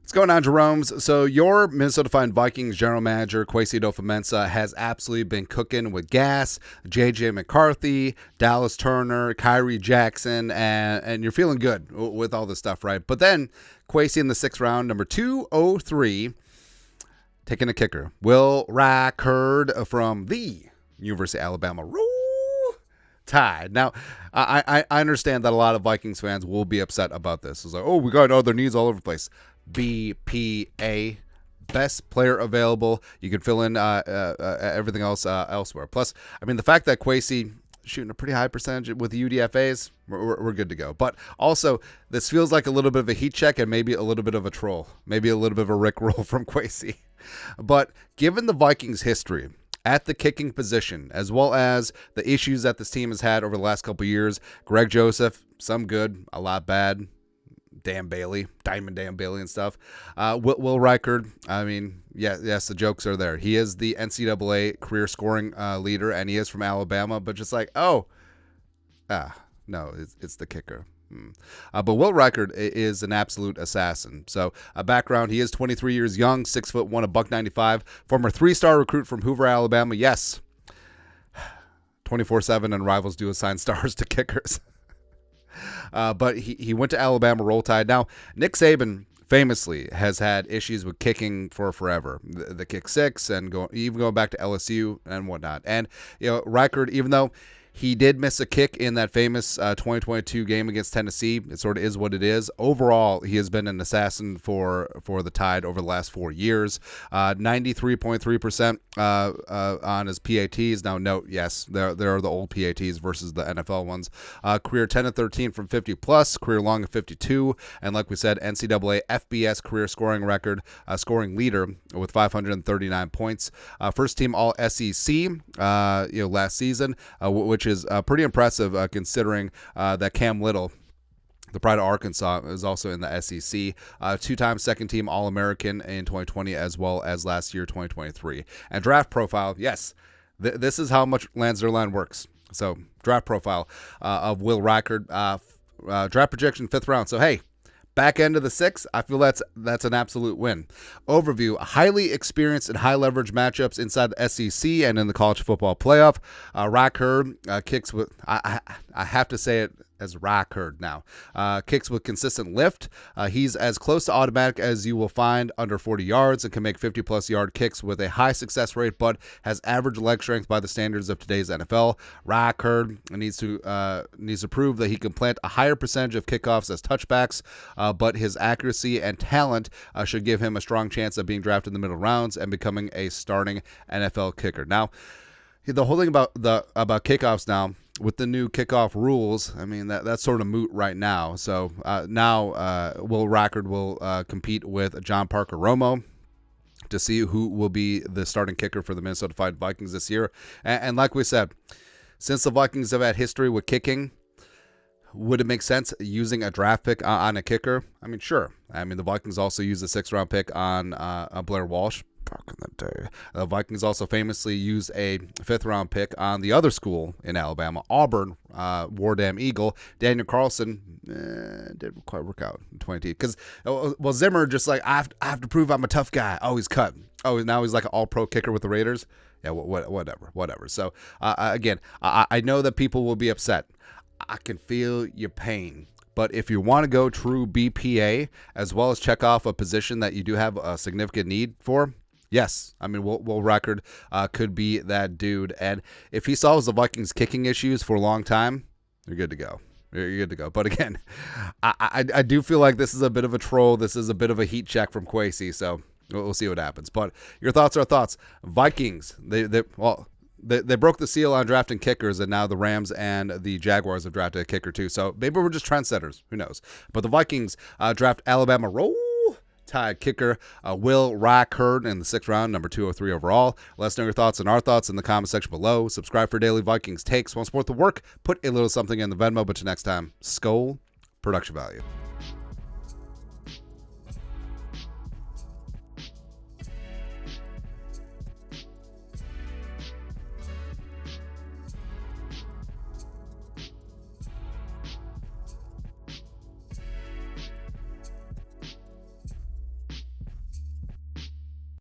What's going on, Jerome's? So your Minnesota Vikings general manager, Kwesi adofo-mensah, has absolutely been cooking with gas. J.J. McCarthy, Dallas Turner, Kyrie Jackson, and you're feeling good with all this stuff, right? But then Kwesi in the 6th round, number 203, taking a kicker. Will Reichard from the University of Alabama. Tied. Now, I understand that a lot of Vikings fans will be upset about this. It's like, oh, we got other needs all over the place. BPA, best player available. You can fill in everything else elsewhere. Plus, I mean, the fact that Kwesi shooting a pretty high percentage with the UDFAs, we're good to go. But also, this feels like a little bit of a heat check and maybe a little bit of a troll. Maybe a little bit of a Rickroll from Kwesi. But given the Vikings' history at the kicking position, as well as the issues that this team has had over the last couple of years, Greg Joseph, some good, a lot bad. Dan Bailey, Diamond Dan Bailey and stuff. Will Reichard, I mean, yes, the jokes are there. He is the NCAA career scoring leader, and he is from Alabama, but just like, no, it's the kicker. But Will Reichard is an absolute assassin. So a background, he is 23 years young, 6'1", $195, former 3-star recruit from Hoover, Alabama. Yes, 24/7, and rivals do assign stars to kickers. But he went to Alabama, Roll Tide. Now, Nick Saban famously has had issues with kicking for forever. The kick six and even going back to LSU and whatnot. And, Reichard, even though he did miss a kick in that famous 2022 game against Tennessee, it sort of is what it is. Overall, he has been an assassin for the Tide over the last 4 years. 93.3% on his PATs. Now, note, yes, there are the old PATs versus the NFL ones. Career 10 of 13 from 50 plus. Career long of 52. And like we said, NCAA FBS career scoring record, scoring leader with 539 points. First team All SEC, last season, which is pretty impressive considering that Cam Little, the pride of Arkansas, is also in the SEC. 2-time second-team All-American in 2020 as well as last year, 2023. And draft profile, yes, this is how much Landsderline works. So draft profile of Will Reichard, draft projection 5th round. So, hey, back end of the 6th, I feel that's an absolute win. Overview, highly experienced in high leverage matchups inside the SEC and in the college football playoff. Reichard kicks with, I have to say it as Reichard now, kicks with consistent lift. He's as close to automatic as you will find under 40 yards and can make 50-plus yard kicks with a high success rate, but has average leg strength by the standards of today's NFL. Reichard needs to prove that he can plant a higher percentage of kickoffs as touchbacks, but his accuracy and talent should give him a strong chance of being drafted in the middle rounds and becoming a starting NFL kicker. Now, the whole thing about kickoffs now, with the new kickoff rules, I mean, that's sort of moot right now. So now Will Reichard will compete with John Parker Romo to see who will be the starting kicker for the Minnesota Vikings this year. And like we said, since the Vikings have had history with kicking, would it make sense using a draft pick on a kicker? I mean, sure. I mean, the Vikings also used a 6th-round pick on Blair Walsh. Back in the day. The Vikings also famously used a 5th-round pick on the other school in Alabama, Auburn, War Damn Eagle. Daniel Carlson didn't quite work out in 20. Because, Zimmer just like, I have to prove I'm a tough guy. Oh, he's cut. Oh, now he's like an all-pro kicker with the Raiders. Yeah, whatever. So, again, I know that people will be upset. I can feel your pain. But if you want to go true BPA, as well as check off a position that you do have a significant need for, yes, I mean, Will Reichard could be that dude. And if he solves the Vikings' kicking issues for a long time, you're good to go. You're good to go. But again, I do feel like this is a bit of a troll. This is a bit of a heat check from Kwesi. So we'll see what happens. But your thoughts are thoughts. Vikings, they broke the seal on drafting kickers, and now the Rams and the Jaguars have drafted a kicker too. So maybe we're just trendsetters. Who knows? But the Vikings draft Alabama Roll Tide kicker Will Reichard in the 6th round, number 203 overall. Let us know your thoughts and our thoughts in the comment section below. Subscribe for daily Vikings takes. Want to support the work? Put a little something in the Venmo. But till next time, Skol, production value.